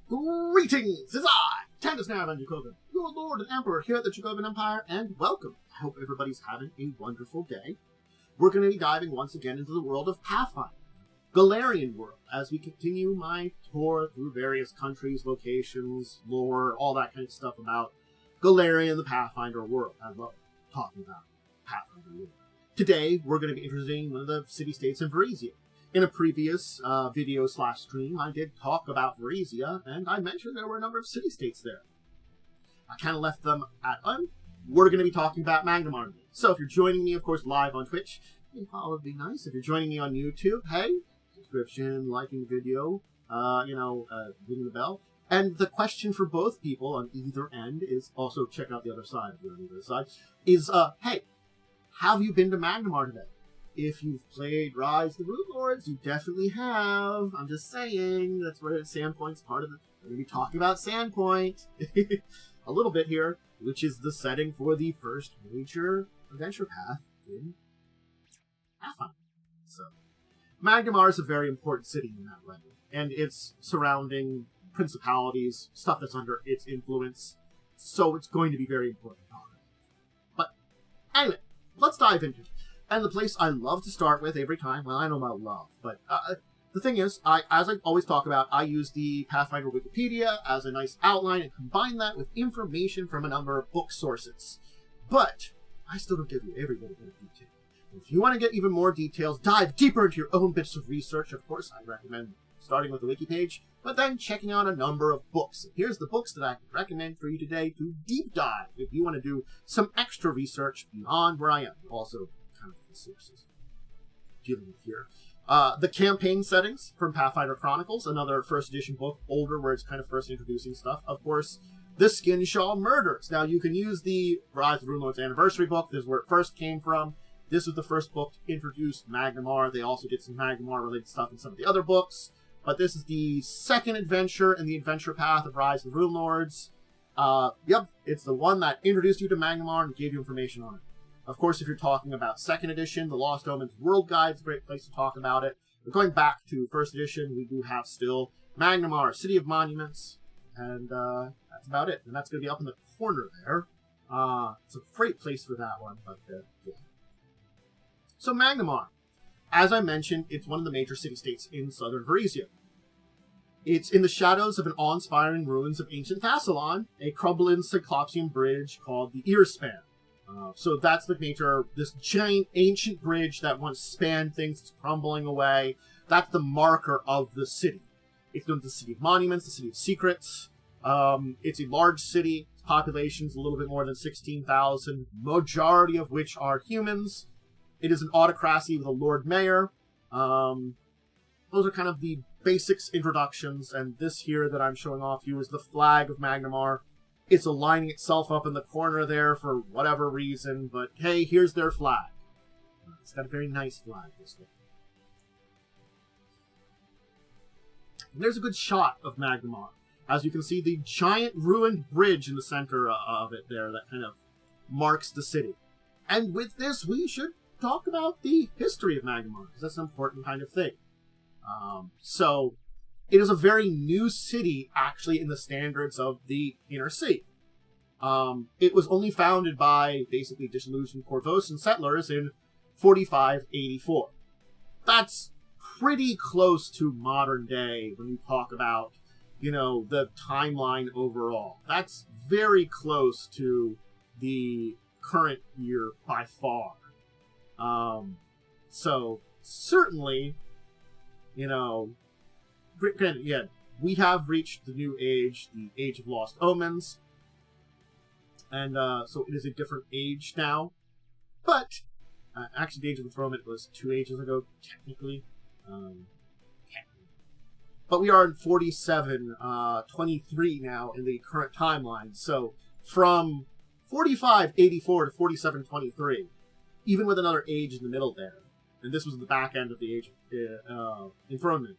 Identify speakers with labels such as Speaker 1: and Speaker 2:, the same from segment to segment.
Speaker 1: Greetings! It's I, Tandisnav and Dracovin, your Lord and Emperor here at the Dracovin Empire, and welcome. I hope everybody's having a wonderful day. We're going to be diving once again into the world of Pathfinder, Golarion world, as we continue my tour through various countries, locations, lore, all that kind of stuff about Golarion, the Pathfinder world. I love talking about Pathfinder world. Today, we're going to be introducing one of the city-states in Varisia. In a previous video/stream, I did talk about Varisia, and I mentioned there were a number of city-states there. I kind of left them at we're going to be talking about Magnimar today. So if you're joining me, of course, live on Twitch, a follow would be nice. If you're joining me on YouTube, hey, subscription, liking the video, ringing the bell. And the question for both people on either end is, also check out the other side, if you're on either side, is, hey, have you been to Magnimar today? If you've played Rise of the Rune Lords, you definitely have. I'm just saying, that's where Sandpoint's part of it. We're going to be talking about Sandpoint a little bit here, which is the setting for the first major adventure path in Pathfinder. So, Magnimar is a very important city in that way, and its surrounding principalities, stuff that's under its influence, so it's going to be very important to talk about. But, anyway, let's dive into it. And the place I love to start with every time, well, I know about love, but the thing is, as I always talk about, I use the Pathfinder Wikipedia as a nice outline and combine that with information from a number of book sources. But I still don't give you every little bit of detail. If you want to get even more details, dive deeper into your own bits of research, of course, I recommend starting with the wiki page, but then checking out a number of books. And here's the books that I can recommend for you today to deep dive if you want to do some extra research beyond where I am. Also, the sources dealing with here. The campaign settings from Pathfinder Chronicles, another first edition book, older, where it's kind of first introducing stuff. Of course, the Skinshaw Murders. Now, you can use the Rise of the Rune Lords Anniversary book. This is where it first came from. This was the first book to introduce Magnimar. They also did some Magnimar-related stuff in some of the other books. But this is the second adventure in the adventure path of Rise of the Rune Lords. Yep, it's the one that introduced you to Magnimar and gave you information on it. Of course, if you're talking about second edition, the Lost Omens World Guide is a great place to talk about it. But going back to first edition, we do have still Magnimar, City of Monuments, and that's about it. And that's going to be up in the corner there. It's a great place for that one, but yeah. So Magnimar, as I mentioned, it's one of the major city-states in southern Varisia. It's in the shadows of an awe-inspiring ruins of ancient Thassalon, a crumbling Cyclopsian bridge called the Earspan. So that's the nature, this giant ancient bridge that once spanned things, it's crumbling away. That's the marker of the city. It's known as the City of Monuments, the City of Secrets. It's a large city. Its population's a little bit more than 16,000, majority of which are humans. It is an autocracy with a Lord Mayor. Those are kind of the basics, introductions, and this here that I'm showing off to you is the flag of Magnimar. It's aligning itself up in the corner there for whatever reason, but hey, here's their flag. It's got a very nice flag, this one. And there's a good shot of Magnimar. As you can see, the giant ruined bridge in the center of it there that kind of marks the city. And with this, we should talk about the history of Magnimar, because that's an important kind of thing. So, it is a very new city, actually, in the standards of the Inner Sea. It was only founded by, basically, disillusioned Korvosan settlers in 4584. That's pretty close to modern day when you talk about, the timeline overall. That's very close to the current year by far. So, certainly, yeah, we have reached the new age, the Age of Lost Omens, and so it is a different age now, but actually the Age of Enthronement was 2 ages ago, technically, but we are in 4723 now in the current timeline, so from 4584 to 4723, even with another age in the middle there, and this was the back end of the Age of Enthronement.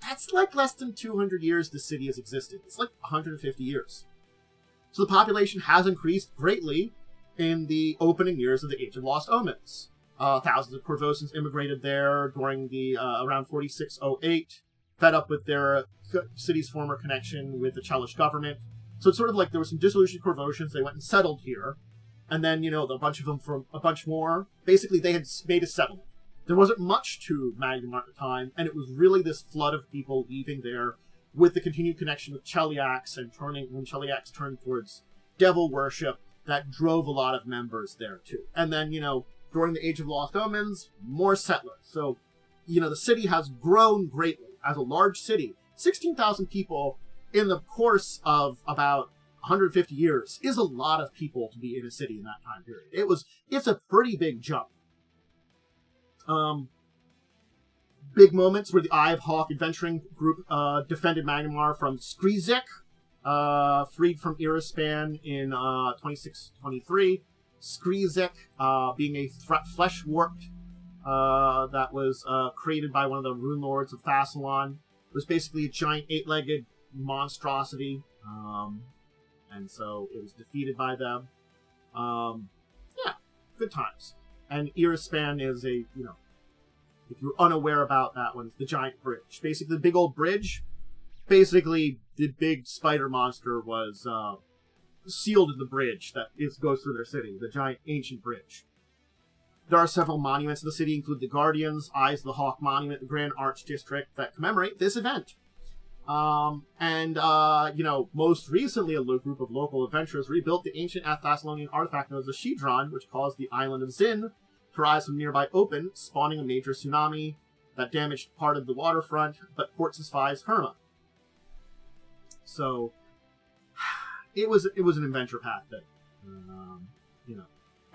Speaker 1: That's like less than 200 years the city has existed. It's like 150 years. So the population has increased greatly in the opening years of the Age of Lost Omens. Thousands of Korvosans immigrated there during the around 4608. fed up with their city's former connection with the Chelish government. So it's sort of like there was some dissolution corvotions. They went and settled here. And then, a bunch of them from a bunch more. Basically, they had made a settlement. There wasn't much to Magnimar at the time, and it was really this flood of people leaving there with the continued connection with Cheliax and when Cheliax turned towards devil worship, that drove a lot of members there too. And then, during the Age of Lost Omens, more settlers. So, the city has grown greatly as a large city. 16,000 people in the course of about 150 years is a lot of people to be in a city in that time period. It's a pretty big jump. Big moments where the Eye of Hawk adventuring group defended Magnimar from Skrizik, freed from Irispan in 26-23. Skrizik being a flesh-warped that was created by one of the rune lords of Thassalon. It was basically a giant 8-legged monstrosity, and so it was defeated by them. Yeah, good times. And Irispan is if you're unaware about that one, it's the giant bridge. Basically, the big old bridge. Basically, the big spider monster was sealed in the bridge that goes through their city, the giant ancient bridge. There are several monuments in the city, including the Guardians, Eyes of the Hawk Monument, the Grand Arch District, that commemorate this event. Most recently, a group of local adventurers rebuilt the ancient Thessalonian artifact known as the Shedron, which caused the island of Zin to rise from nearby open, spawning a major tsunami that damaged part of the waterfront, but fortifies Herma. So, it was an adventure path thing.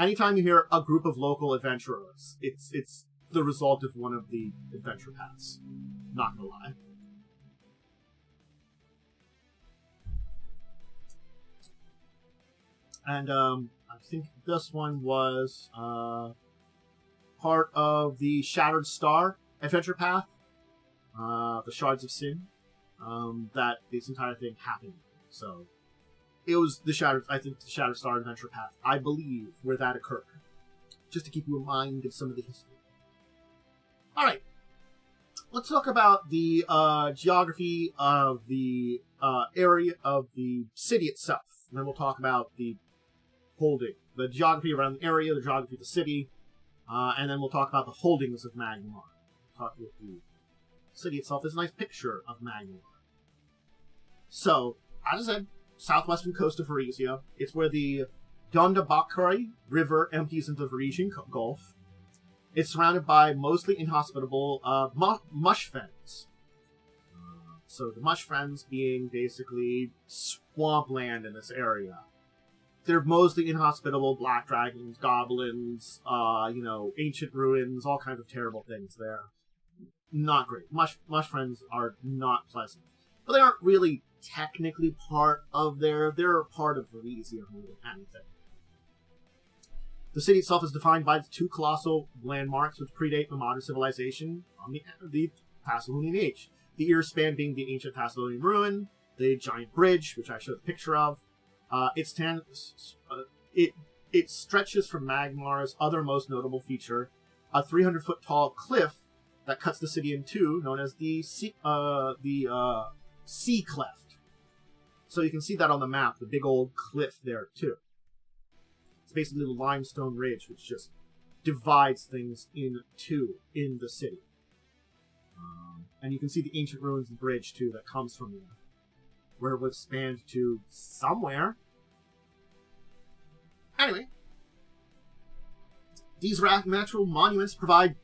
Speaker 1: Anytime you hear a group of local adventurers, it's the result of one of the adventure paths. Not gonna lie. And I think this one was part of the Shattered Star adventure path, the Shards of Sin, that this entire thing happened. So it was the Shattered Star adventure path, I believe, where that occurred. Just to keep you in mind of some of the history. All right, let's talk about the geography of the area of the city itself. And then we'll talk about the the geography around the area, the geography of the city, and then we'll talk about the holdings of Magnimar. Talk with the city itself. There's a nice picture of Magnimar. So, as I said, southwestern coast of Varisia. It's where the Dondabakari River empties into the Varisian Gulf. It's surrounded by mostly inhospitable mush fens. So the mush fens being basically swampland in this area. They're mostly inhospitable, black dragons, goblins, ancient ruins, all kinds of terrible things there. Not great. Mush friends are not pleasant. But they aren't really technically part of they're part of Varisia more than anything. The city itself is defined by the two colossal landmarks which predate the modern civilization on the Thessalonian Age. The Irispan being the ancient Thessalonian ruin, the giant bridge, which I showed a picture of. It stretches from Magmar's other most notable feature, a 300-foot tall cliff that cuts the city in two, known as the Sea Cleft. So you can see that on the map, the big old cliff there too. It's basically the limestone ridge, which just divides things in two in the city. And you can see the ancient ruins and bridge too that comes from there, where it was spanned to somewhere. Anyway, these natural monuments provide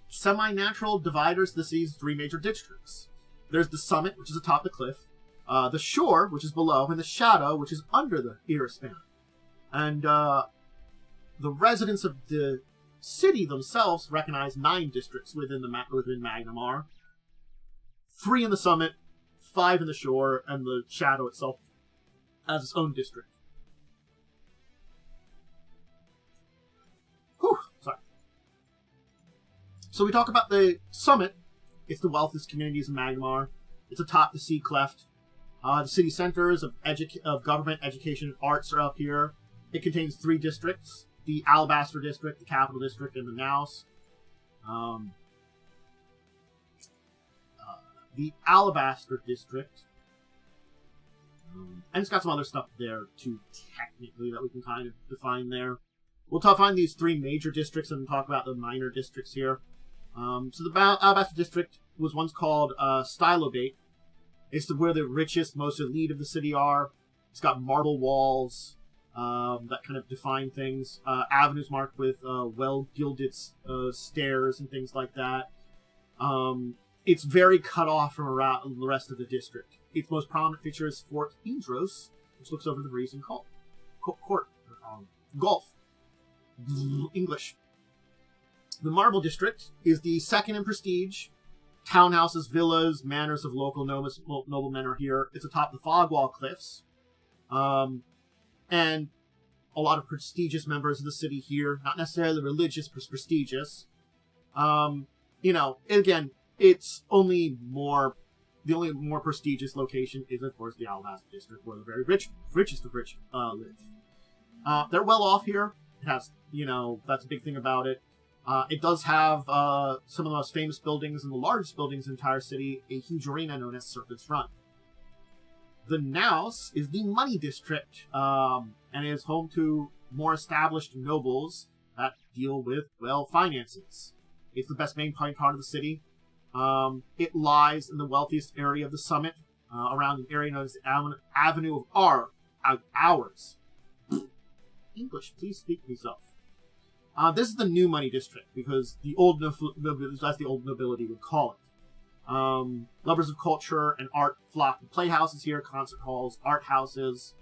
Speaker 1: semi-natural dividers to the city's three major districts. There's the summit, which is atop the cliff, the shore, which is below, and the shadow, which is under the Irispan. And the residents of the city themselves recognize 9 districts within Magnimar. 3 in the summit, 5 in the shore, and the shadow itself has its own district. Whew, sorry. So we talk about the summit. It's the wealthiest communities in Magnimar. It's atop the sea cleft. The city centers of government, education, and arts are up here. It contains 3 districts: the Alabaster District, the Capital District, and the Naus. the Alabaster District. And it's got some other stuff there, too, technically, that we can kind of define there. We'll define these three major districts and talk about the minor districts here. So the Alabaster District was once called Stylobate. It's where the richest, most elite of the city are. It's got marble walls that kind of define things. Avenues marked with well-gilded stairs and things like that. It's very cut off from around the rest of the district. Its most prominent feature is Fort Indros, which looks over the Varisian Gulf. English. The Marble District is the second in prestige. Townhouses, villas, manors of local noblemen are here. It's atop the Fogwall Cliffs. And a lot of prestigious members of the city here. Not necessarily religious, but prestigious. Again, it's only more... The only more prestigious location is, of course, the Alabaster District, where the very richest of rich live. They're well off here. It has, that's a big thing about it. It does have some of the most famous buildings and the largest buildings in the entire city, a huge arena known as Serpent's Run. The Naus is the Money District, and is home to more established nobles that deal with, finances. It's the best main part of the city. It lies in the wealthiest area of the summit, around an area known as the Avenue of Hours. English, please speak for yourself. This is the New Money District, because the old that's the old nobility would call it. Lovers of culture and art flock to playhouses here, concert halls, art houses.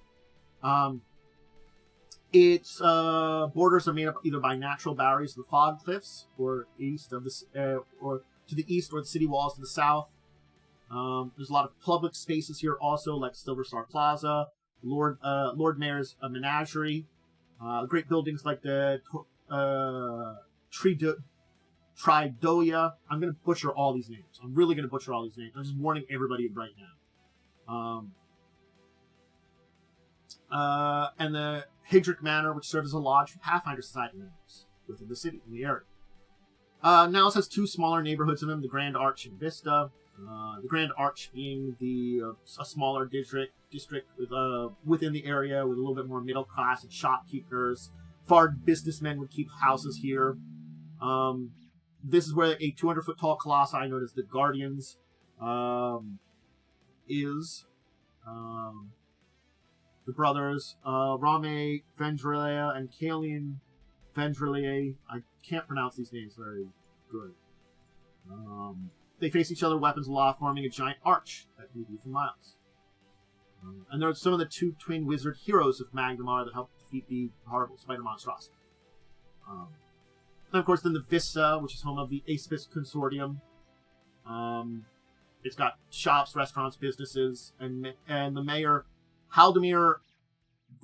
Speaker 1: Its borders are made up either by natural barriers of the fog cliffs, or east of the or to the east, or the city walls to the south. There's a lot of public spaces here also, like Silver Star Plaza, Lord Mayor's Menagerie, great buildings like the Tridoia. I'm going to butcher all these names. I'm really going to butcher all these names. I'm just warning everybody right now. And the Hydric Manor, which served as a lodge for Pathfinder Society members within the city, in the area. Now it has two smaller neighborhoods in them, the Grand Arch and Vista. The Grand Arch being a smaller district within the area with a little bit more middle class and shopkeepers. Foreign businessmen would keep houses here. This is where a 200-foot tall colossi known as the Guardians is. The brothers Rame Vendrelia and Kalian Vendrelia. I can't pronounce these names very good. They face each other, weapons aloft, forming a giant arch that can be viewed for miles. And there are some of the two twin wizard heroes of Magnimar that help defeat the horrible spider monstrosity. And of course, then the Vista, which is home of the Aspis Consortium. It's got shops, restaurants, businesses, and the mayor, Haldemir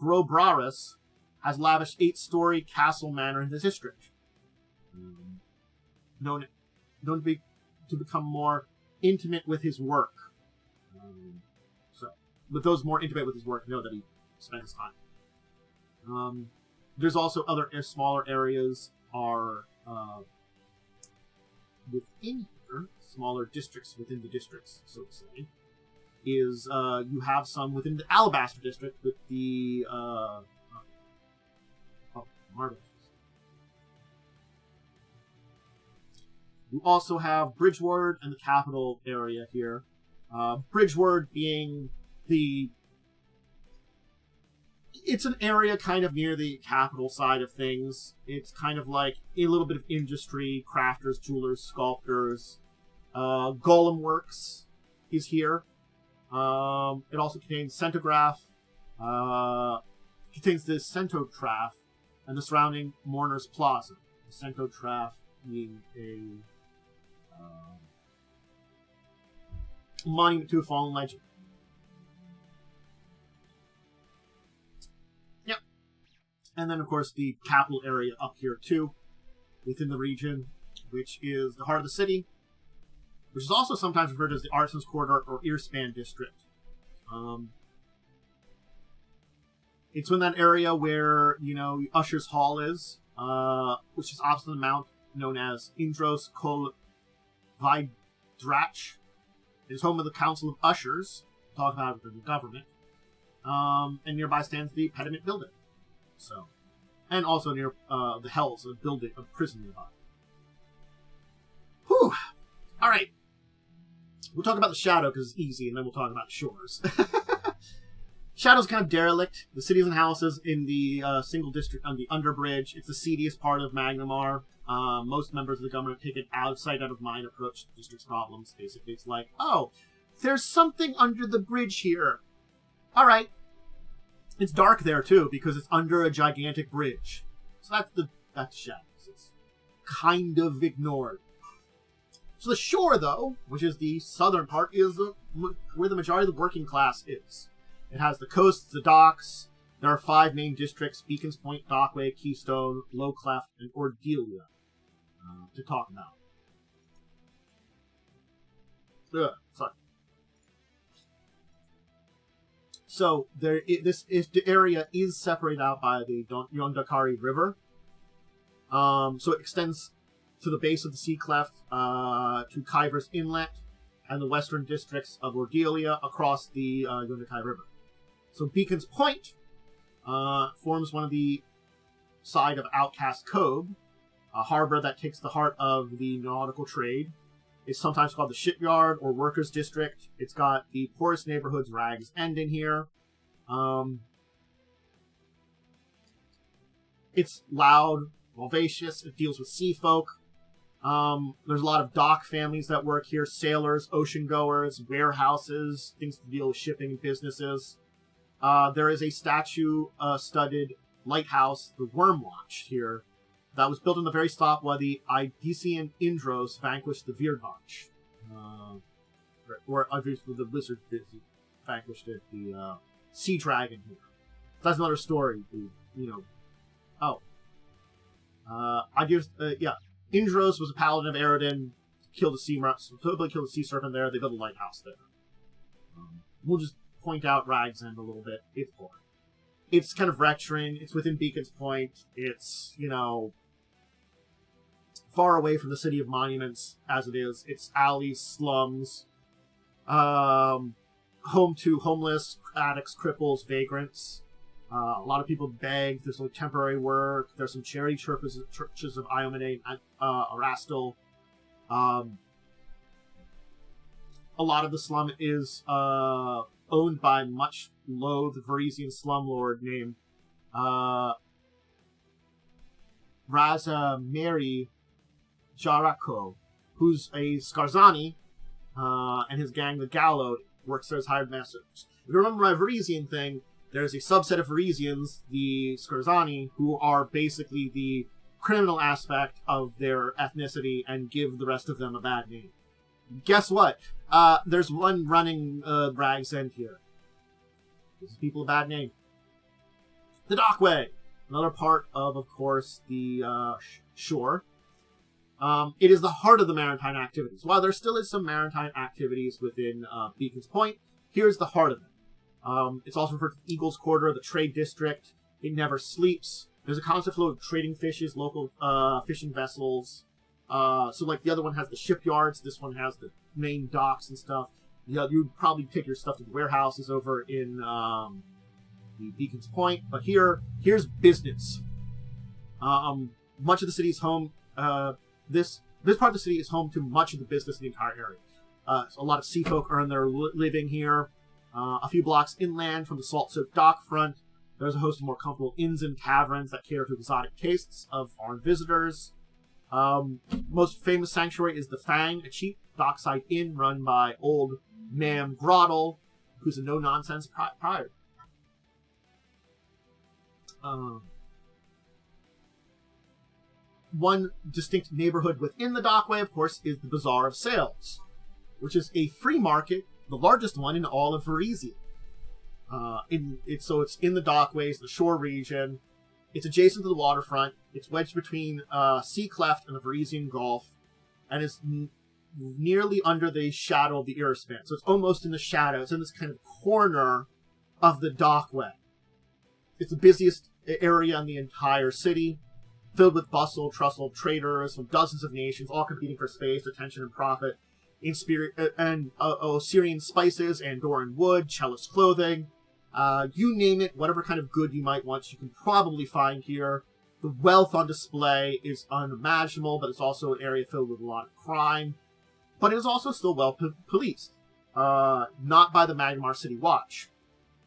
Speaker 1: Grobraris, has lavished 8-story castle manor in the district. Known to become more intimate with his work. But those more intimate with his work know that he spent his time. There's also other smaller areas are within here, smaller districts within the districts, so to say. You have some within the Alabaster District with the Marble. You also have Bridgeward and the capital area here. Bridgeward being it's an area kind of near the capital side of things. It's kind of like a little bit of industry, crafters, jewelers, sculptors. Golem Works is here. It also contains Centograph, contains the Centotraph and the surrounding Mourners Plaza. The Centotraph being a monument to a fallen legend. Yep. And then, of course, the capital area up here, too, within the region, which is the heart of the city, which is also sometimes referred to as the Artisans' Quarter or Earspan District. It's in that area where, Usher's Hall is, which is opposite the mount known as Indros Kol Vidrach. It is home of the Council of Ushers, talk about it within the government. And nearby stands the Pediment Building. So, and also near the Hells, a building, a prison nearby. Whew. All right. We'll talk about the Shadow because it's easy, and then we'll talk about Shores. Shadow's kind of derelict. The cities and houses in the single district on the Underbridge. It's the seediest part of Magnimar. Most members of the government take an out-of-sight, out-of-mind approach to the district's problems. Basically, it's like, oh, there's something under the bridge here. All right. It's dark there, too, because it's under a gigantic bridge. So that's Shadows. It's kind of ignored. So the shore, though, which is the southern part, is where the majority of the working class is. It has the coasts, the docks. There are 5 main districts: Beacons Point, Dockway, Keystone, Low Cleft, and Ordelia to talk about. Sorry. So the area is separated out by the Yondakari River. So it extends to the base of the Sea Cleft, to Kyver's Inlet, and the western districts of Ordelia across the Yondakai River. So Beacon's Point forms one of the side of Outcast Cove, a harbor that takes the heart of the nautical trade. It's sometimes called the Shipyard or Workers' District. It's got the poorest neighborhoods, Rags End, in here. It's loud, vivacious. It deals with sea folk. There's a lot of dock families that work here, sailors, ocean goers, warehouses, things to deal with shipping and businesses. There is a statue-studded lighthouse, the Wormwatch, here, that was built in the very spot where the Idician Indros vanquished the Virdvanch. Or obviously the wizard vanquished it, the sea dragon here. That's another story, Indros was a paladin of Eredin, killed the sea serpent there. They built a lighthouse there. We'll just point out Rags End a little bit. It's poor. It's kind of veteran. It's within Beacon's Point. It's, far away from the City of Monuments as it is. It's alleys, slums, home to homeless, addicts, cripples, vagrants. A lot of people beg. There's like temporary work. There's some charity churches of Iomade and Arastal. A lot of the slum is owned by much loathed Varisian slumlord named Raza Mary Jarako, who's a Skarzani, and his gang, the Gallo, works there as hired messengers. If you remember my Varisian thing, there's a subset of Varisians, the Skarzani, who are basically the criminal aspect of their ethnicity and give the rest of them a bad name. Guess what? There's one running Rags End here. Gives people a bad name. The Dockway, another part of course, the shore. It is the heart of the maritime activities. While there still is some maritime activities within Beacon's Point, here's the heart of it. It's also referred to the Eagles Quarter, the trade district. It never sleeps. There's a constant flow of trading fishes, local fishing vessels. So like the other one has the shipyards, this one has the main docks and stuff. You'd probably take your stuff to the warehouses over in the Beacon's Point, but here's business. Much of the city is home. This part of the city is home to much of the business in the entire area. So a lot of sea folk earn their living here. A few blocks inland from the salt-soaked dock front, there's a host of more comfortable inns and taverns that cater to exotic tastes of foreign visitors. Most famous sanctuary is the Fang, a cheap dockside inn run by old Ma'am Grottle, who's a no-nonsense prior. One distinct neighborhood within the Dockway, of course, is the Bazaar of Sales, which is a free market, the largest one in all of Varisia. So it's in the Dockways, the shore region. It's adjacent to the waterfront. It's wedged between Sea Cleft and the Varisian Gulf, and is nearly under the shadow of the Irrispan. So it's almost in the shadow. It's in this kind of corner of the Dockway. It's the busiest area in the entire city, filled with bustle, traders from dozens of nations, all competing for space, attention, and profit. Syrian spices, Andorran wood, cellist clothing. You name it, whatever kind of good you might want, you can probably find here. The wealth on display is unimaginable, but it's also an area filled with a lot of crime. But it is also still well policed. Not by the Magnimar City Watch.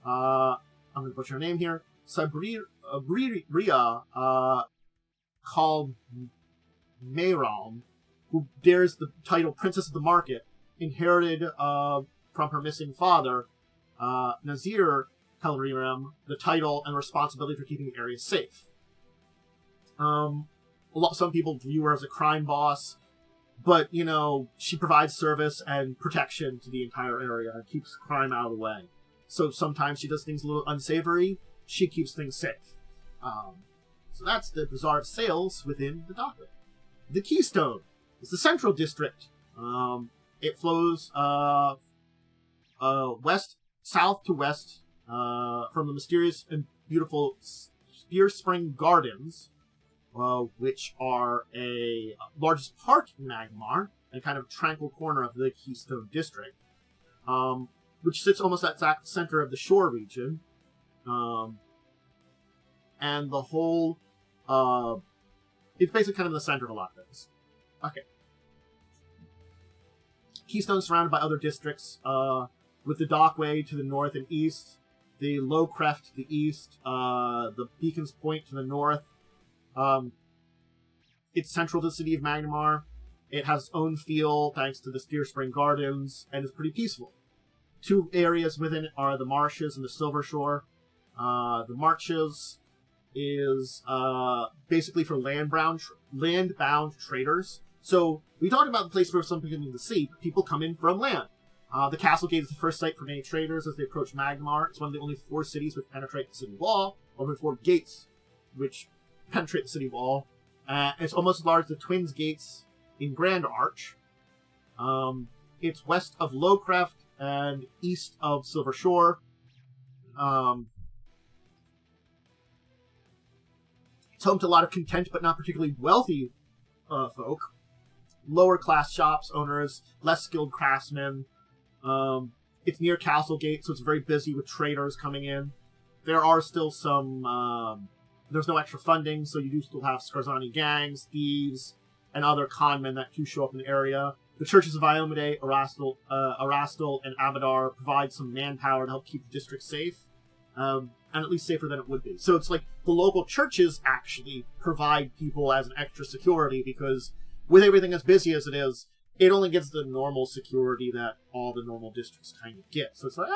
Speaker 1: I'm going to butcher her name here. Sabriria called Mayram, who bears the title Princess of the Market, inherited from her missing father, Nazir Kalriram, the title and responsibility for keeping the area safe. Some people view her as a crime boss, but, you know, she provides service and protection to the entire area and keeps crime out of the way. So sometimes she does things a little unsavory, she keeps things safe. So that's the Bazaar of Sales within the docket. The Keystone is the central district. It flows south to west from the mysterious and beautiful Spear Spring Gardens, which are a largest park in Magnimar and kind of tranquil corner of the Keystone district, which sits almost at the exact center of the shore region. And the whole, it's basically kind of the center of a lot of things. Okay. Keystone is surrounded by other districts, with the Dockway to the north and east, the Low Crest to the east, the Beacon's Point to the north. It's central to the city of Magnimar. It has its own feel thanks to the Spear Spring Gardens, and is pretty peaceful. Two areas within it are the Marshes and the Silver Shore. The Marshes is basically for land-bound traders. So we talked about the place where some people in the sea, but people come in from land. The Castle Gate is the first site for many traders as they approach Magnimar. It's one of the only 4 cities which penetrate the city wall, or 4 gates which penetrate the city wall. It's almost as large as the Twins Gates in Grand Arch. It's west of Lowcrest and east of Silver Shore. It's home to a lot of content but not particularly wealthy folk. Lower class shops owners, less skilled craftsmen. It's near Castlegate, so it's very busy with traders coming in. There are still some... there's no extra funding, so you do still have Skarzani gangs, thieves, and other conmen that do show up in the area. The churches of Iomade, Arastal, and Abadar provide some manpower to help keep the district safe. And at least safer than it would be. So it's like the local churches actually provide people as an extra security, because with everything as busy as it is, it only gets the normal security that all the normal districts kind of get. So it's like,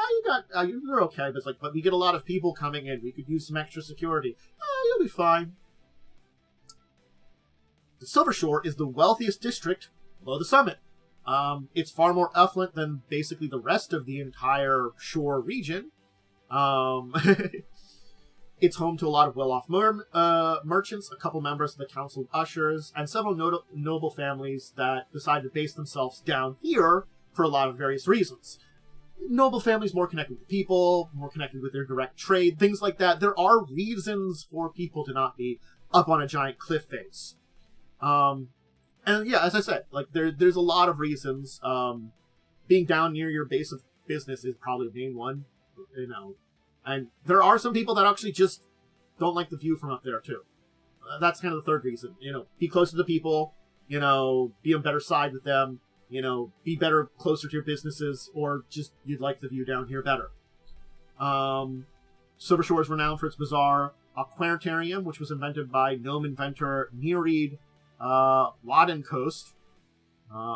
Speaker 1: you're okay, but it's like, but we get a lot of people coming in, we could use some extra security. You'll be fine. The Silver Shore is the wealthiest district below the summit. It's far more affluent than basically the rest of the entire shore region. It's home to a lot of well-off merchants, a couple members of the Council of Ushers, and several noble families that decide to base themselves down here for a lot of various reasons. Noble families more connected with people, more connected with their direct trade, things like that. There are reasons for people to not be up on a giant cliff face. And yeah, as I said, like there's a lot of reasons. Being down near your base of business is probably the main one, you know. And there are some people that actually just don't like the view from up there, too. That's kind of the third reason. You know, be closer to the people, you know, be on better side with them, you know, be better closer to your businesses, or just you'd like the view down here better. Silver Shore is renowned for its bizarre aquarium, which was invented by gnome inventor Nereid Wadencoast,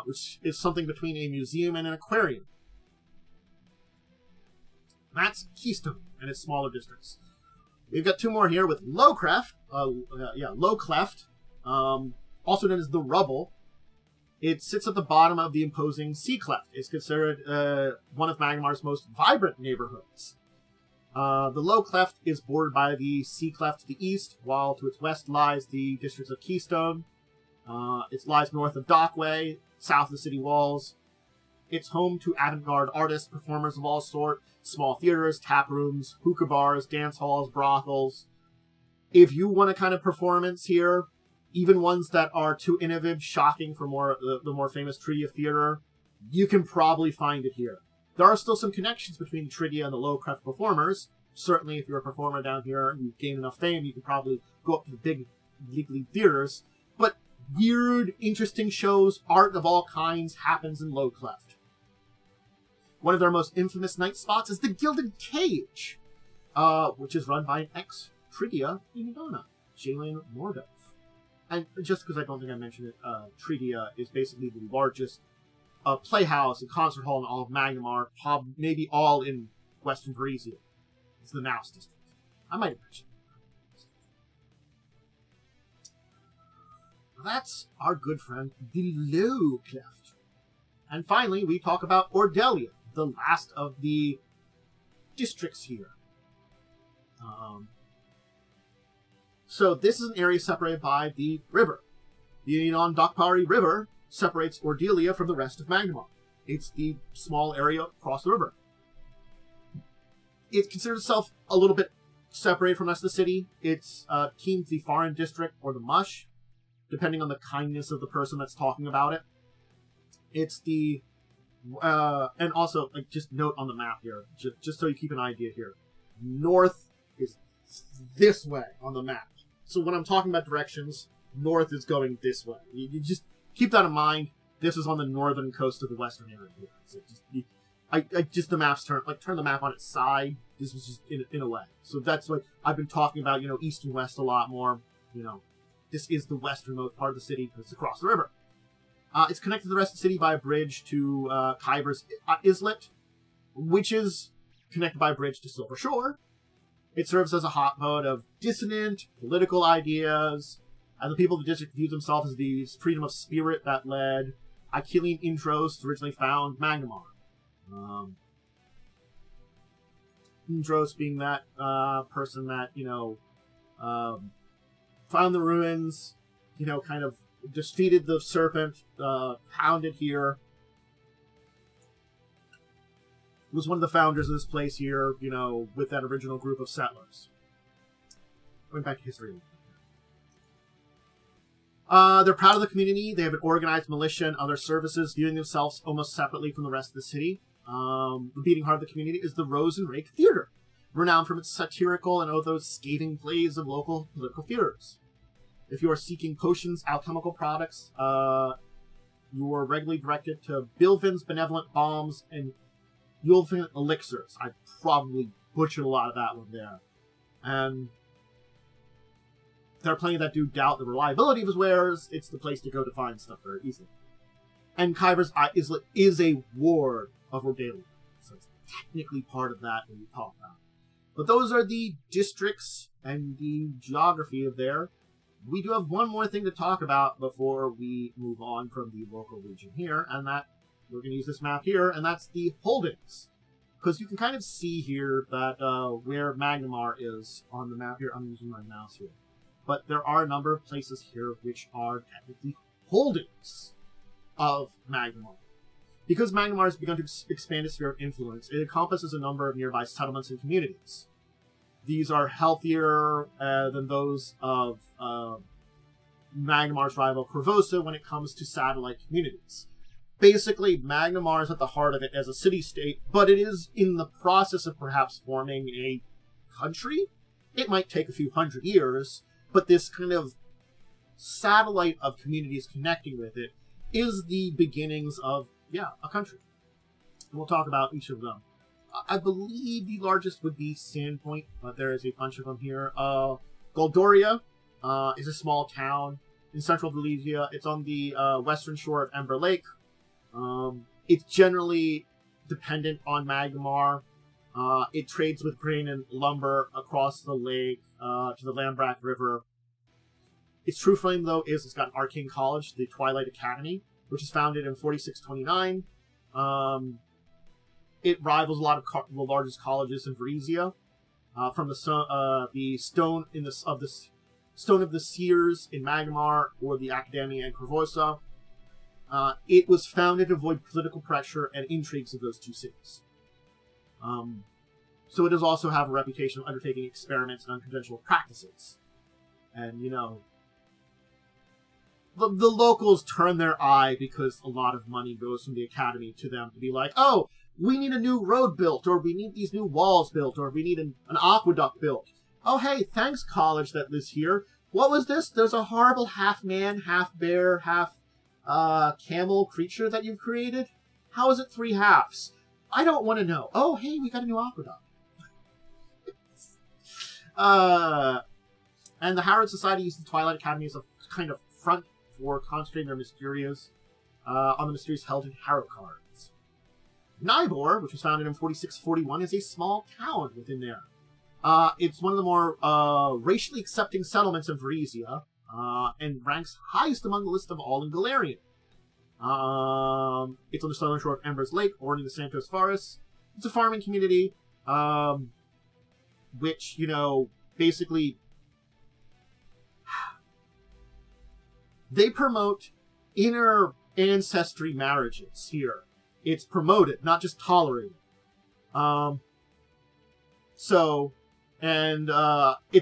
Speaker 1: which is something between a museum and an aquarium. That's Keystone and its smaller districts. We've got 2 more here with Lowcrest, also known as the Rubble. It sits at the bottom of the imposing Sea Cleft. It's considered one of Magnimar's most vibrant neighborhoods. The Low Cleft is bordered by the Sea Cleft to the east, while to its west lies the districts of Keystone. It lies north of Dockway, south of the city walls. It's home to avant-garde artists, performers of all sorts, small theaters, tap rooms, hookah bars, dance halls, brothels. If you want a kind of performance here, even ones that are too innovative, shocking for the more famous Treaty of Theater, you can probably find it here. There are still some connections between Tridia and the low-craft performers. Certainly, if you're a performer down here and you gain enough fame, you can probably go up to the big league theaters. But weird, interesting shows, art of all kinds, happens in low-cleft. One of their most infamous night spots is the Gilded Cage, which is run by an ex-Tridia Inhabitants, Jalen Mordov. And just because I don't think I mentioned it, Tridia is basically the largest playhouse and concert hall in all of Magnimar, maybe all in Western Varisia. It's the Mouse District. I might have mentioned it. That's our good friend, the Low Cleft. And finally, we talk about Ordelia, the last of the districts here. So this is an area separated by the river. The Dakpari River separates Ordelia from the rest of Magnimar. It's the small area across the river. It considers itself a little bit separated from the rest of the city. It's teamed the Foreign District or the Mush, depending on the kindness of the person that's talking about it. It's the... and also, like, just note on the map here, just so you keep an idea here. North is this way on the map. So when I'm talking about directions, north is going this way. You just keep that in mind. This is on the northern coast of the western area here. So just the maps turn the map on its side. This was just in a way. So that's why I've been talking about, east and west a lot more. This is the westernmost part of the city because it's across the river. It's connected to the rest of the city by a bridge to Kyber's Islet, which is connected by a bridge to Silver Shore. It serves as a hotbed of dissonant political ideas, and the people of the district view themselves as the freedom of spirit that led Achillean Indros to originally found Magnimar. Indros being that person that, found the ruins, kind of defeated the serpent, hounded here. Was one of the founders of this place here, with that original group of settlers. Going back to history a little bit. They're proud of the community. They have an organized militia and other services, viewing themselves almost separately from the rest of the city. The beating heart of the community is the Rose and Rake Theater, renowned for its satirical and those scathing plays of local political theaters. If you are seeking potions, alchemical products, you are regularly directed to Bilvin's Benevolent Bombs and Yulfin Elixirs. I probably butchered a lot of that one there. And there are plenty that do doubt the reliability of his wares. It's the place to go to find stuff very easily. And Kyber's Islet is a ward of Ordelia, so it's technically part of that when we talk about it. But those are the districts and the geography of there. We do have one more thing to talk about before we move on from the local region here, and that we're going to use this map here, and that's the holdings. Because you can kind of see here that where Magnimar is on the map here. I'm using my mouse here. But there are a number of places here which are technically holdings of Magnimar. Because Magnimar has begun to expand its sphere of influence, it encompasses a number of nearby settlements and communities. These are healthier than those of Magnimar's rival Corvosa when it comes to satellite communities. Basically, Magnimar is at the heart of it as a city-state, but it is in the process of perhaps forming a country. It might take a few hundred years, but this kind of satellite of communities connecting with it is the beginnings of, a country. And we'll talk about each of them. I believe the largest would be Sandpoint, but there is a bunch of them here. Goldoria is a small town in central Varisia. It's on the western shore of Ember Lake. It's generally dependent on Magnimar. It trades with grain and lumber across the lake to the Lambrak River. Its true flame, though, is it's got an arcane college, the Twilight Academy, which is founded in 4629. It rivals a lot of the largest colleges in Varisia. From the Stone of the Seers in Magnimar, or the Academia in Corvosa. It was founded to avoid political pressure and intrigues of those two cities. So it does also have a reputation of undertaking experiments and unconventional practices. And, the locals turn their eye because a lot of money goes from the academy to them to be like, oh, we need a new road built, or we need these new walls built, or we need an aqueduct built. Oh, hey, thanks, college that lives here. What was this? There's a horrible half-man, half-bear, half-camel creature that you've created? How is it 3 halves? I don't want to know. Oh, hey, we got a new aqueduct. And the Harrod Society uses the Twilight Academy as a kind of front for concentrating their mysterious, on the mysteries held in Harrow cards. Nybor, which was founded in 4641, is a small town within there. It's one of the more racially accepting settlements in Varisia, and ranks highest among the list of all in Golarion. It's on the southern shore of Embers Lake, bordering the Santos Forest. It's a farming community, which, basically, they promote inner ancestry marriages here. It's promoted, not just tolerated. It's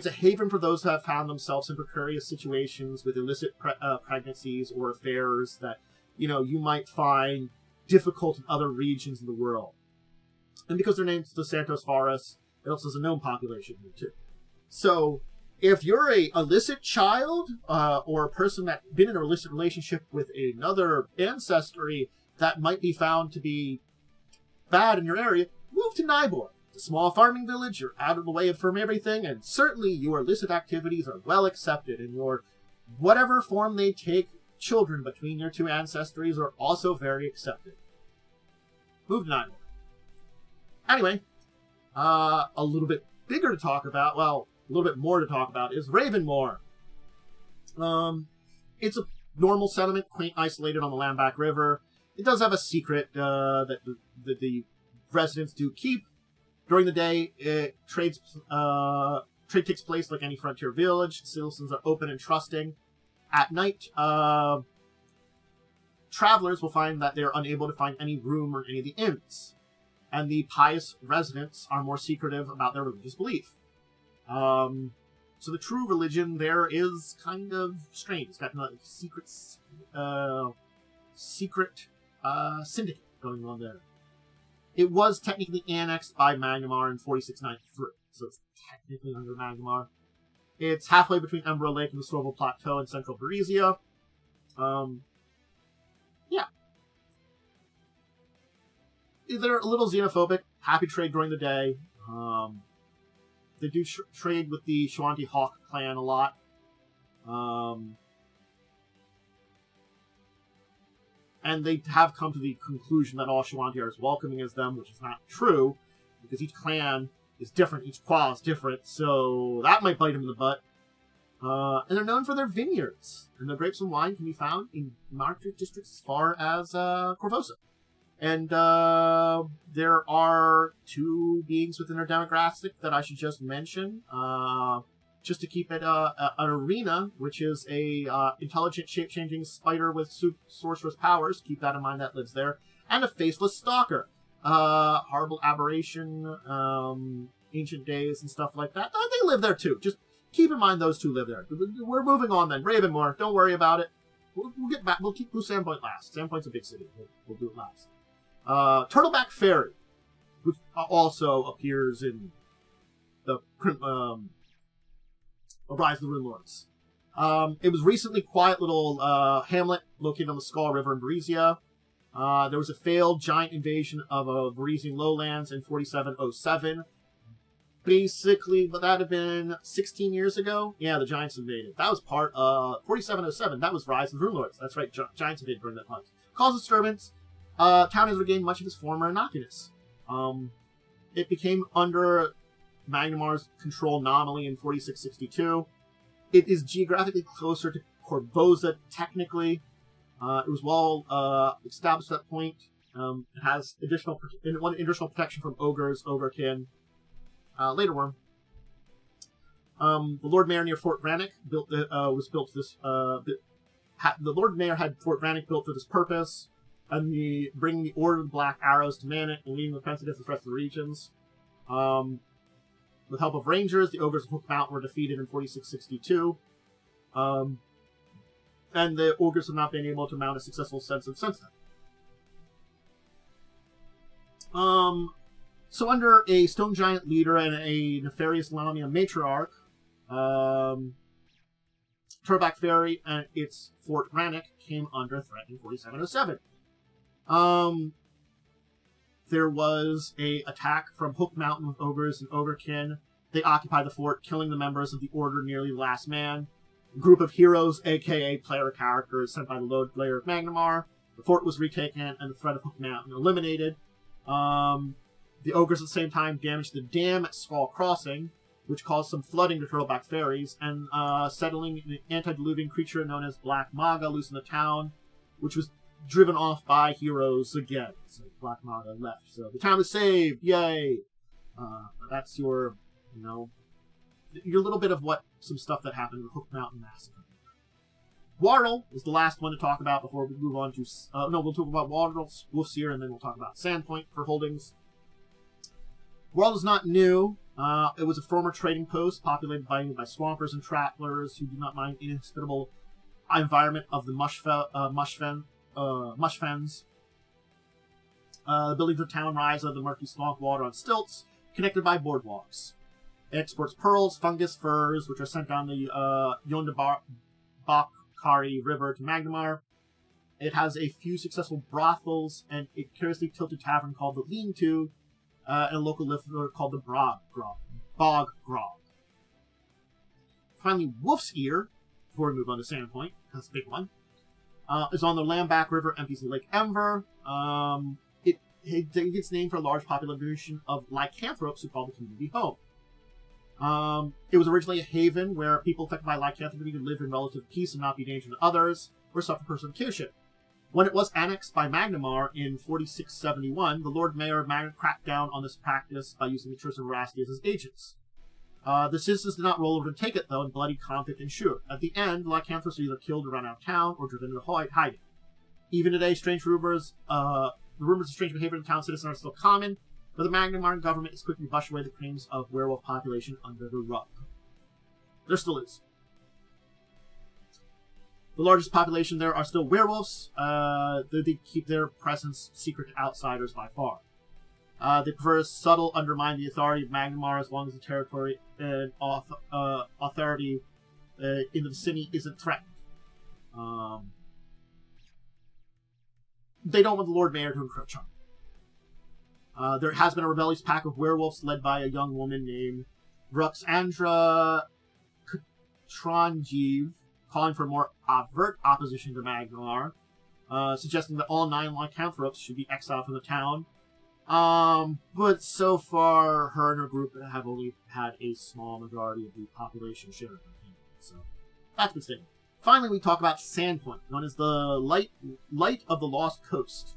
Speaker 1: a haven for those who have found themselves in precarious situations with illicit pregnancies or affairs that, you might find difficult in other regions of the world. And because they're named the Santos Forest, it also has a gnome population here, too. So, if you're a illicit child, or a person that's been in a illicit relationship with another ancestry that might be found to be bad in your area, move to Nybor. It's a small farming village, you're out of the way from everything, and certainly your illicit activities are well accepted, and your whatever form they take, children between your 2 ancestries are also very accepted. Move to Nybor. Anyway, a little bit bigger to talk about, well, a little bit more to talk about, is Ravenmoor. It's a normal settlement, quaint, isolated on the Lamback River. It does have a secret that the residents do keep. During the day, trade takes place like any frontier village. Citizens are open and trusting. At night, travelers will find that they're unable to find any room or any of the inns. And the pious residents are more secretive about their religious belief. So the true religion there is kind of strange. It's got like secret syndicate going on there. It was technically annexed by Magnimar in 4693, so it's technically under Magnimar. It's halfway between Ember Lake and the Storval Plateau in central Varisia. Yeah. They're a little xenophobic, happy to trade during the day. They do trade with the Shawanti Hawk clan a lot. And they have come to the conclusion that all Shawanti are as welcoming as them, which is not true, because each clan is different, each qual is different, so that might bite them in the butt. And they're known for their vineyards, and the grapes and wine can be found in market districts as far as Corvosa. And there are 2 beings within their demographic that I should just mention, just to keep it an arena, which is a intelligent, shape-changing spider with sorceress powers. Keep that in mind, that lives there. And a faceless stalker. Horrible aberration, ancient days, and stuff like that. They live there, too. Just keep in mind those 2 live there. We're moving on, then. Ravenmoor, don't worry about it. We'll get back. We'll keep Sandpoint last. Sandpoint's a big city. We'll do it last. Turtleback Fairy, which also appears in the Rise of the Rune Lords. It was recently quiet little hamlet located on the Skull River in Varisia. There was a failed giant invasion of Varisian lowlands in 4707. Basically, but that had been 16 years ago. Yeah, the Giants invaded. That was part of 4707. That was Rise of the Rune Lords. That's right, Giants invaded during that time. Caused disturbance. Town has regained much of its former innocuous. It became under Magnimar's control nominally in 4662. It is geographically closer to Corvosa, technically. It was well established at that point. It has additional protection from ogres, ogrekin, later worm. The Lord Mayor near Fort Rannoch was built to this. The Lord Mayor had Fort Rannoch built for this purpose, and bringing the Order of the Black Arrows to man it and leading the defense against the rest of the regions. With help of Rangers, the ogres of Hook Mountain were defeated in 4662. and the ogres have not been able to mount a successful offensive since then. So under a stone giant leader and a nefarious Lamia matriarch, Turback Ferry and its Fort Rannoch came under threat in 4707. There was a attack from Hook Mountain with ogres and ogrekin. They occupied the fort, killing the members of the Order nearly the last man. A group of heroes, aka player characters, sent by the Lord Blair of Magnimar. The fort was retaken and the threat of Hook Mountain eliminated. The ogres at the same time damaged the dam at Skull Crossing, which caused some flooding to Turtleback Ferries, and settling an antediluvian creature known as Black Maga loose in the town, which was driven off by heroes again. So Black Maga left. So the town is saved! Yay! That's your, your little bit of some stuff that happened in the Hook Mountain Massacre. Wardle is the last one to talk about before we move on to... we'll talk about Wardle, Wolfseer, and then we'll talk about Sandpoint for holdings. Wardle is not new. It was a former trading post populated by swampers and travelers who do not mind the inhospitable environment of the Mushfens. The buildings of town rise out of the murky swamp water on stilts, connected by boardwalks. It exports pearls, fungus, furs, which are sent down the Yondabakari River to Magnimar. It has a few successful brothels and a curiously tilted tavern called the Lean-To, and a local liver called the Bog Grog. Finally, Wolf's Ear, before we move on to Sandpoint, that's a big one, is on the Lamback River, empties the Lake Ember. It gets its name for a large population of lycanthropes who call the community home. It was originally a haven where people affected by lycanthropy could live in relative peace and not be a danger to others, or suffer persecution. When it was annexed by Magnimar in 4671, the Lord Mayor of Magnimar cracked down on this practice by using the Church of Varisia as his agents. The citizens did not roll over and take it, though, in bloody conflict ensued. At the end, the lycanthropes were either killed or run out of town, or driven into hiding. Even today, the rumors of strange behavior in town citizens are still common, but the Magnimar government is quickly brushing away the claims of werewolf population under the rug. There still is. The largest population there are still werewolves. They keep their presence secret to outsiders by far. They prefer to subtle undermine the authority of Magnimar as long as the territory and authority in the vicinity isn't threatened. They don't want the Lord Mayor to encroach on them. There has been a rebellious pack of werewolves led by a young woman named Ruxandra Katranjiv, calling for more overt opposition to Magnimar, suggesting that all 9 lycanthropes should be exiled from the town. But so far, her and her group have only had a small majority of the population share. So that's been stable. Finally, we talk about Sandpoint, known as the Light of the Lost Coast.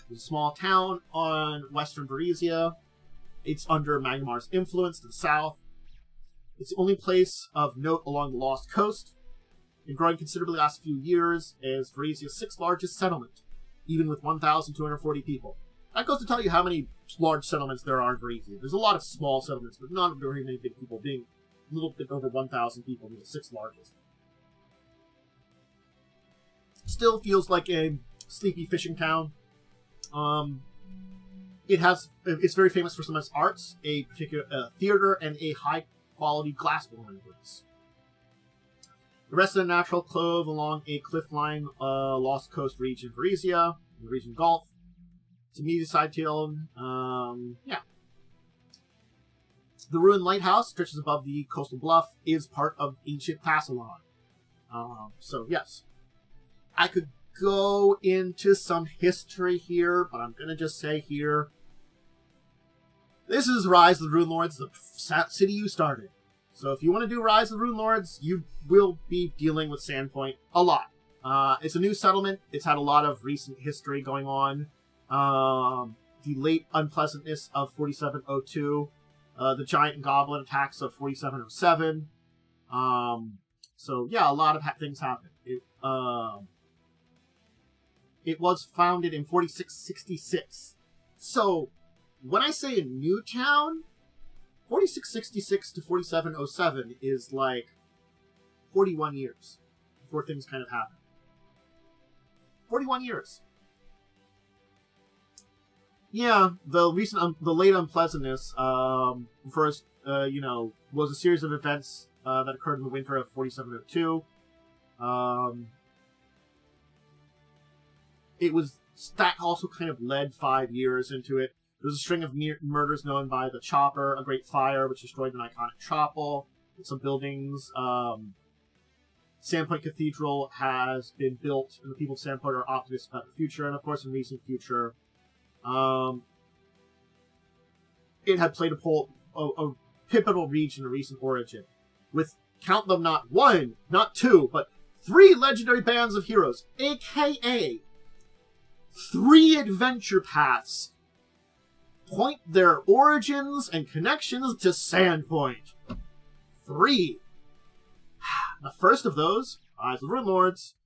Speaker 1: It's a small town on western Varisia. It's under Magnimar's influence to the south. It's the only place of note along the Lost Coast. Been growing considerably the last few years as Varisia's 6th largest settlement, even with 1,240 people. That goes to tell you how many large settlements there are in Varisia. There's a lot of small settlements, but not very many big people, being a little bit over 1,000 people, being the 6th largest. Still feels like a sleepy fishing town. It's very famous for some of its arts, a particular theater, and a high-quality glass blowing place. The rest of the natural clove along a cliff-line Lost Coast region of Varisia, the region Gulf. It's a medium-sized town. The ruined lighthouse, stretches above the coastal bluff, is part of ancient Thassalon. So, yes. I could go into some history here, but I'm going to just say here, this is Rise of the Rune Lords, the city you started. So if you want to do Rise of the Rune Lords, you will be dealing with Sandpoint a lot. It's a new settlement. It's had a lot of recent history going on. The late unpleasantness of 4702. The giant and goblin attacks of 4707. So yeah, a lot of things happened. It was founded in 4666. So when I say a new town, 4666 to 4707 is like 41 years before things kind of happen. 41 years. Yeah, the late unpleasantness, first, was a series of events that occurred in the winter of 4702. That also kind of led 5 years into it. There was a string of murders known by the Chopper, a great fire which destroyed an iconic chapel, some buildings. Sandpoint Cathedral has been built, and the people of Sandpoint are optimistic about the future, and of course in recent future, it had played a pivotal region in recent origin, with, count them, not 1, not 2, but 3 legendary bands of heroes, aka 3 adventure paths, point their origins and connections to Sandpoint. 3. The first of those, Rise of the Rune Lords,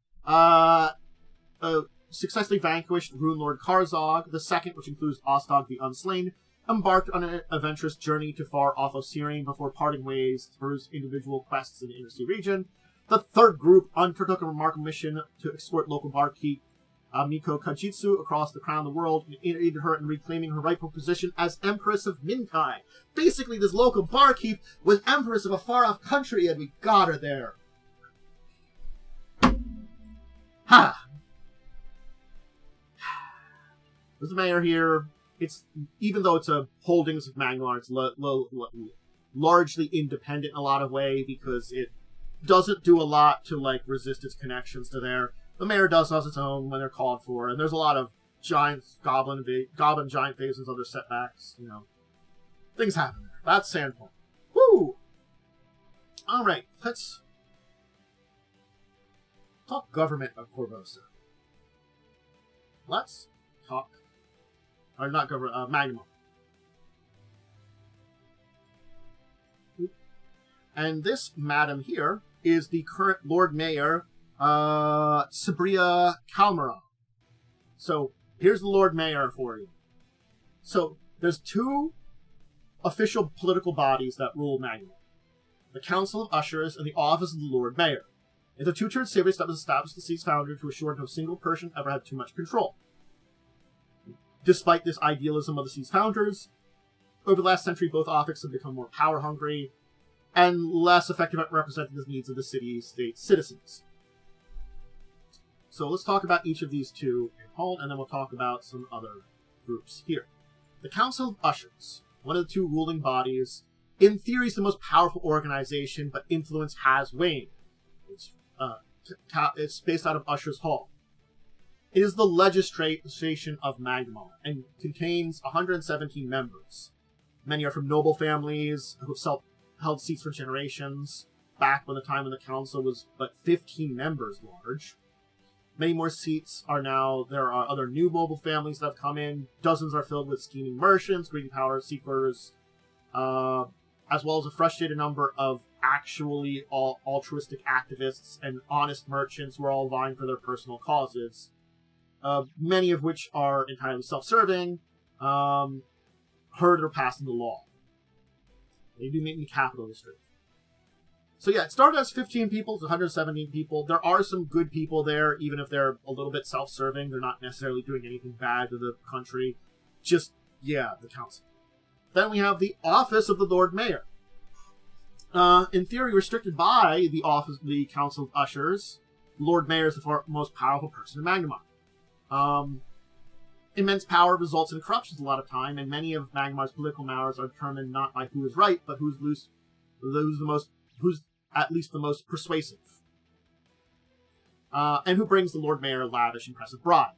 Speaker 1: successfully vanquished Rune Lord Karzog. The second, which includes Ostog the Unslain, embarked on an adventurous journey to far-off Osirian before parting ways through individual quests in the Inner Sea region. The third group undertook a remarkable mission to escort local barkeep Miko Kajitsu across the crown of the world and aided her in reclaiming her rightful position as Empress of Minkai. Basically, this local barkeep was Empress of a far-off country, and we got her there. Ha! There's the mayor here. Even though it's a holdings of Magnimar, it's largely independent in a lot of ways because it doesn't do a lot to resist its connections to there. The mayor does its own when they're called for, and there's a lot of giants, goblin giant phases, other setbacks. Things happen there. That's Sandpoint. Woo! All right, let's talk government of Korvosa. Let's talk. Or not government, Magnimar. And this madam here is the current Lord Mayor, Sabria Kalmara. So, here's the Lord Mayor for you. So, there's 2 official political bodies that rule Magnimar. The Council of Ushers and the Office of the Lord Mayor. It's a 2-tiered service that was established the city's founder to assure no single person ever had too much control. Despite this idealism of the city's founders, over the last century, both offices have become more power-hungry and less effective at representing the needs of the city-state citizens. So let's talk about each of these 2 in whole, and then we'll talk about some other groups here. The Council of Ushers, one of the 2 ruling bodies, in theory is the most powerful organization, but influence has waned. It's based out of Usher's Hall. It is the legislation of Magnimar and contains 117 members. Many are from noble families who have held seats for generations, back when the time when the council was but 15 members large. Many more seats are now. There are other new noble families that have come in. Dozens are filled with scheming merchants, greedy power seekers, as well as a frustrated number of actually altruistic activists and honest merchants who are all vying for their personal causes. Many of which are entirely self-serving, heard or passed into law. They do meet in the capital district. So yeah, it started as 15 people, it's 117 people. There are some good people there, even if they're a little bit self-serving. They're not necessarily doing anything bad to the country. Just, yeah, the council. Then we have the Office of the Lord Mayor. In theory, restricted by the Council of Ushers, Lord Mayor is the most powerful person in Magnimar. Immense power results in corruptions a lot of time, and many of Magnimar's political powers are determined not by who is right, but who's at least the most persuasive. And who brings the Lord Mayor a lavish, impressive bribe.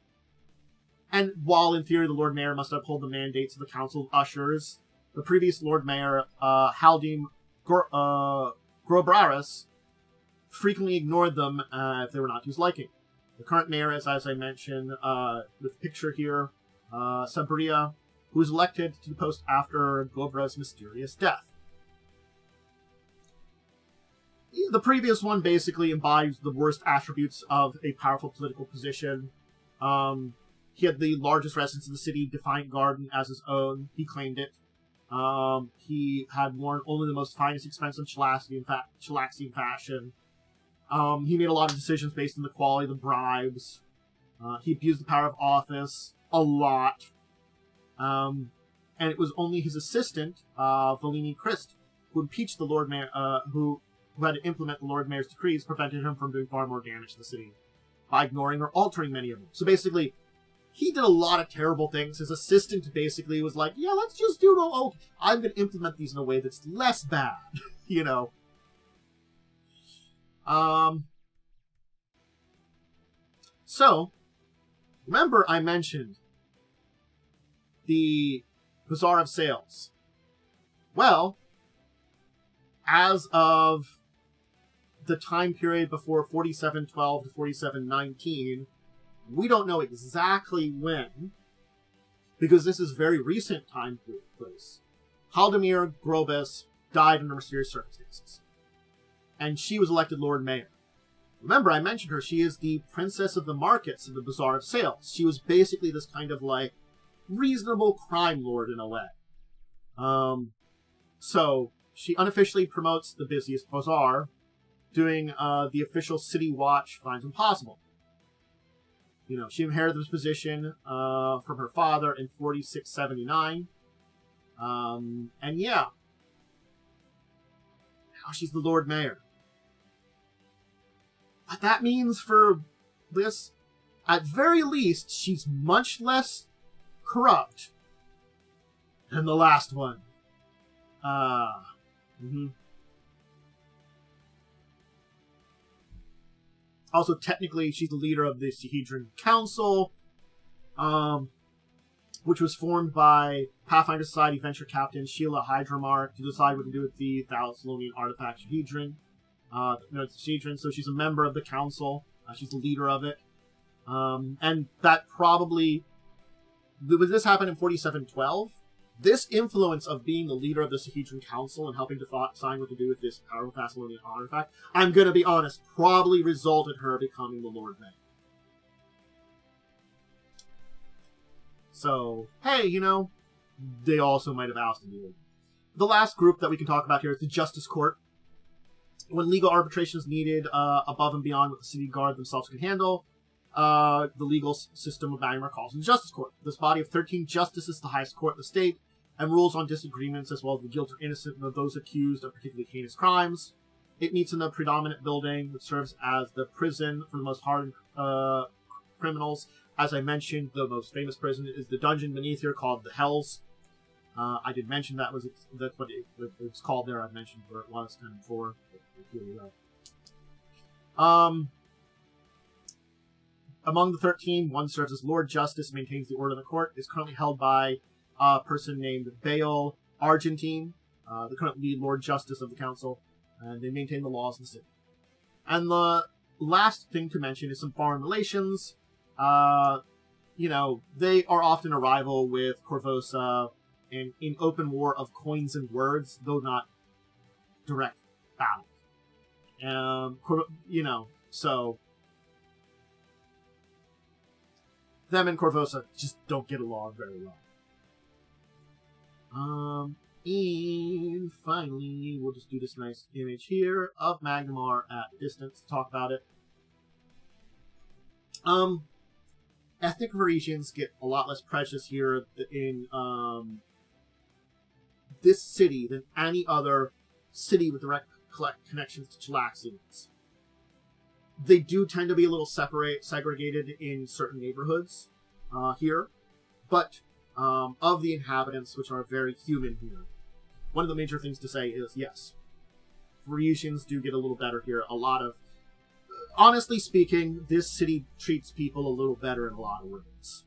Speaker 1: And while in theory the Lord Mayor must uphold the mandates of the Council of Ushers, the previous Lord Mayor, Haldim Grobraris, frequently ignored them if they were not to his liking. The current mayor is, as I mentioned, with picture here, Sabria, who was elected to the post after Gobra's mysterious death. The previous one basically embodies the worst attributes of a powerful political position. He had the largest residence in the city, Defiant Garden, as his own. He claimed it. He had worn only the most finest, expensive chilaxian fashion. He made a lot of decisions based on the quality of the bribes. He abused the power of office a lot. And it was only his assistant, Valini Christ, who impeached the Lord Mayor, who had to implement the Lord Mayor's decrees, prevented him from doing far more damage to the city by ignoring or altering many of them. So basically, he did a lot of terrible things. His assistant basically was like, yeah, let's just do I'm going to implement these in a way that's less bad, you know. So, remember I mentioned the Bazaar of Sales. Well, as of the time period before 4712 to 4719, we don't know exactly when, because this is very recent time place. Haldemir Grobes died under mysterious circumstances, and she was elected Lord Mayor. Remember, I mentioned her. She is the princess of the markets in the Bazaar of Sales. She was basically this kind of, like, reasonable crime lord in a way. So, she unofficially promotes the busiest bazaar, doing the official city watch finds impossible. You know, she inherited this position from her father in 4679. And yeah. Now she's the Lord Mayor. What that means for this, at very least, she's much less corrupt than the last one. Also, technically, she's the leader of the Sahedrin Council, which was formed by Pathfinder Society venture captain Sheila Hydramar to decide what to do with the Thessalonian artifact Sahedrin. So she's a member of the council. She's the leader of it. And that probably... When this happened in 4712, this influence of being the leader of the Sahedrin Council and helping to decide what to do with this powerful Thessalonian artifact, I'm going to be honest, probably resulted in her becoming the Lord Mayor. So, hey, you know, they also might have ousted you. The last group that we can talk about here is the Justice Court. When legal arbitration is needed above and beyond what the city guard themselves can handle, the legal system of Magnimar calls the Justice Court. This body of 13 justices is the highest court in the state, and rules on disagreements as well as the guilt or innocence of those accused of particularly heinous crimes. It meets in the predominant building that serves as the prison for the most hardened criminals. As I mentioned, the most famous prison is the dungeon beneath here called the Hells. I did mention that's what it's called there. I mentioned where it was kind of before. Here we go. Among the 13, one serves as Lord Justice, maintains the order of the court, is currently held by a person named Baal Argentine, the current lead Lord Justice of the Council, and they maintain the laws in the city. And the last thing to mention is some foreign relations. You know, they are often a rival with Korvosa and in open war of coins and words, though not direct battle. You know, so them and Korvosa just don't get along very well. And finally, we'll just do this nice image here of Magnimar at a distance to talk about it. Ethnic Varisians get a lot less precious here in this city than any other city with direct connections to Chilaxians. They do tend to be a little segregated in certain neighborhoods here, but of the inhabitants, which are very human here, one of the major things to say is, yes, Varisians do get a little better here. A lot of, honestly speaking, this city treats people a little better in a lot of ways.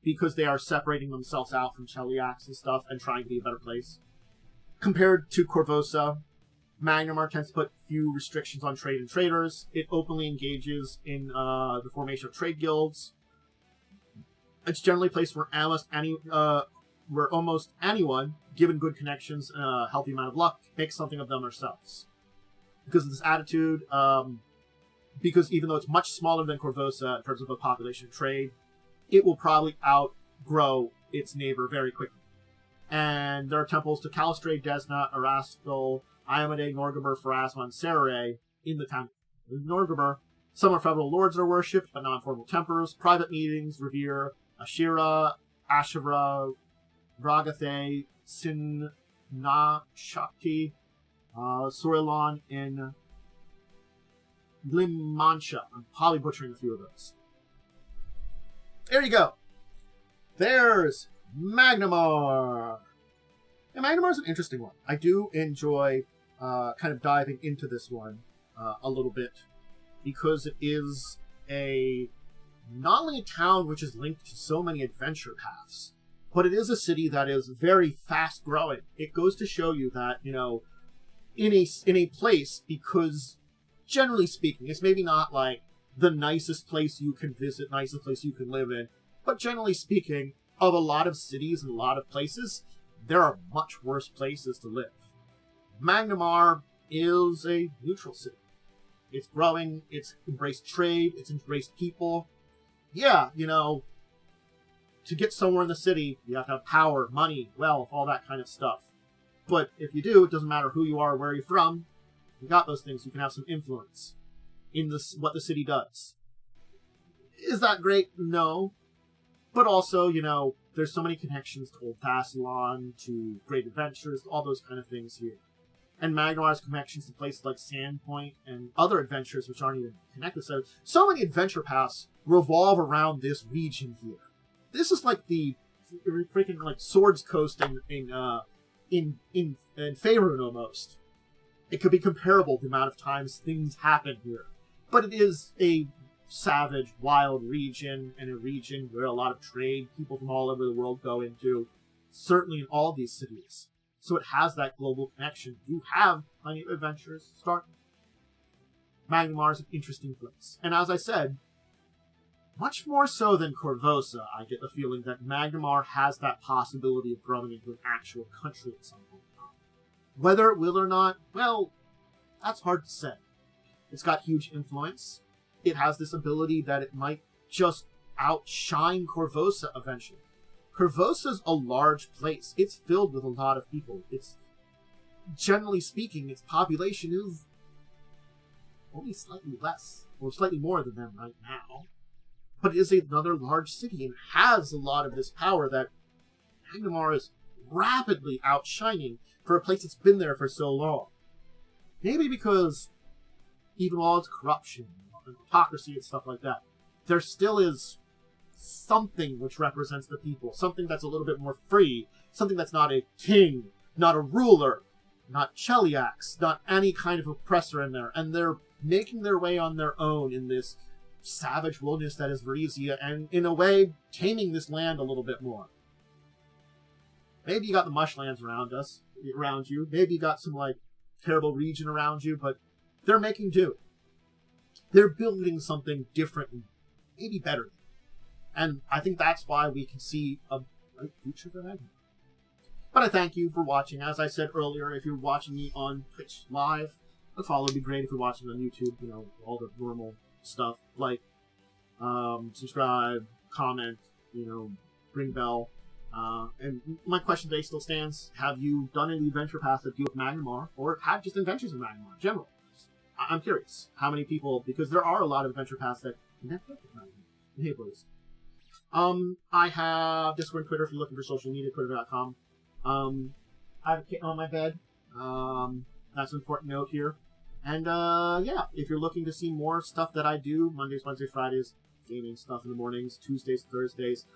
Speaker 1: Because they are separating themselves out from Cheliax and stuff and trying to be a better place. Compared to Korvosa, Magnimar tends to put few restrictions on trade and traders. It openly engages in the formation of trade guilds. It's generally a place where almost anyone, given good connections and a healthy amount of luck, makes something of them themselves. Because of this attitude, because even though it's much smaller than Korvosa in terms of the population and trade, it will probably outgrow its neighbor very quickly. And there are temples to Kalstre, Desna, Erastil, Iamade, Norgaber, Pharasma, and Serere in the town. Norgaber Some federal lords are worshipped, but non-formal templars. Private meetings revere Ashira, Ashivra, Ragathe, Sin-na-Shakti, Sorilon, and Glimancha. I'm probably butchering a few of those. There you go. There's Magnimar. And Magnimar's an interesting one. I do enjoy kind of diving into this one a little bit, because it is not only a town which is linked to so many adventure paths, but it is a city that is very fast growing. It goes to show you that, you know, in a place, because generally speaking, it's maybe not like the nicest place you can visit, nicest place you can live in, but generally speaking, of a lot of cities and a lot of places, there are much worse places to live. Magnimar is a neutral city. It's growing, it's embraced trade, it's embraced people. Yeah, you know, to get somewhere in the city, you have to have power, money, wealth, all that kind of stuff. But if you do, it doesn't matter who you are, where you're from, you got those things, you can have some influence in what the city does. Is that great? No. But also, you know, there's so many connections to Old Thassalon, to Great Adventures, all those kind of things here. And Magnimar's connections to places like Sandpoint and other adventures which aren't even connected. So many adventure paths revolve around this region here. This is like the freaking like Swords Coast in Faerun almost. It could be comparable to the amount of times things happen here. But it is a savage, wild region, and a region where a lot of trade, people from all over the world go into, certainly in all these cities. So it has that global connection. You have plenty of adventures starting. Magnimar is an interesting place. And as I said, much more so than Korvosa, I get the feeling that Magnimar has that possibility of growing into an actual country at some point in time. Whether it will or not, well, that's hard to say. It's got huge influence. It has this ability that it might just outshine Korvosa eventually. Korvosa's a large place. It's filled with a lot of people. It's, generally speaking, its population is only slightly less, or slightly more than them right now. But it is another large city and has a lot of this power that Magnimar is rapidly outshining for a place that's been there for so long. Maybe because even all its corruption and hypocrisy and stuff like that, there still is something which represents the people, something that's a little bit more free, something that's not a king, not a ruler, not cheliacs, not any kind of oppressor in there, and they're making their way on their own in this savage wilderness that is Varisia, and in a way, taming this land a little bit more. Maybe you got the mushlands around you, maybe you got some, like, terrible region around you, but they're making do. They're building something different and maybe better. And I think that's why we can see a bright future for Magnimar. But I thank you for watching. As I said earlier, if you're watching me on Twitch live, a follow would be great. If you're watching on YouTube, you know, all the normal stuff, like subscribe, comment, you know, ring bell. And my question today still stands. Have you done any adventure paths that deal with Magnimar, or have just adventures in Magnimar in general? I'm curious how many people, because there are a lot of adventure paths that connect with Magnimar. Hey, please. I have Discord and Twitter if you're looking for social media, twitter.com. I have a kitten on my bed. That's an important note here. And, yeah, if you're looking to see more stuff that I do, Mondays, Wednesdays, Fridays, gaming stuff in the mornings, Tuesdays, Thursdays,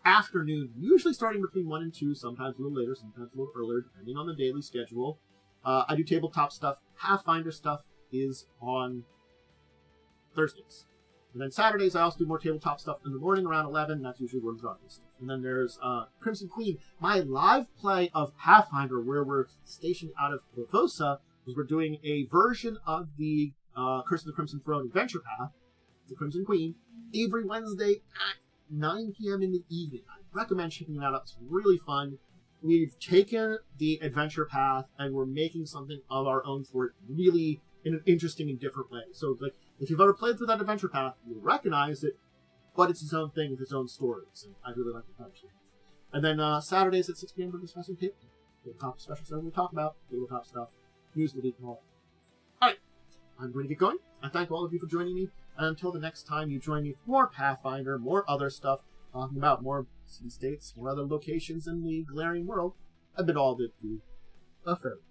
Speaker 1: afternoon, usually starting between 1 and 2, sometimes a little later, sometimes a little earlier, depending on the daily schedule. I do tabletop stuff. Pathfinder stuff is on Thursdays. And then Saturdays, I also do more tabletop stuff in the morning around 11. That's usually World of Darkness stuff. And then there's Crimson Queen, my live play of Pathfinder, where we're stationed out of Korvosa, because we're doing a version of the Curse of the Crimson Throne adventure path, the Crimson Queen, every Wednesday at 9 p.m. in the evening. I recommend checking that out. It's really fun. We've taken the adventure path and we're making something of our own for it, really in an interesting and different way. So, like, if you've ever played through that adventure path, you'll recognize it, but it's its own thing with its own stories, and I really like the adventure. And then Saturdays at 6 p.m. for discussing tabletop special stuff we talk about, tabletop stuff, news of the week, and all. Alright, I'm going to get going. I thank all of you for joining me, and until the next time you join me for more Pathfinder, more other stuff, talking about more city-states, more other locations in the Golarion world, I bid all of you a farewell.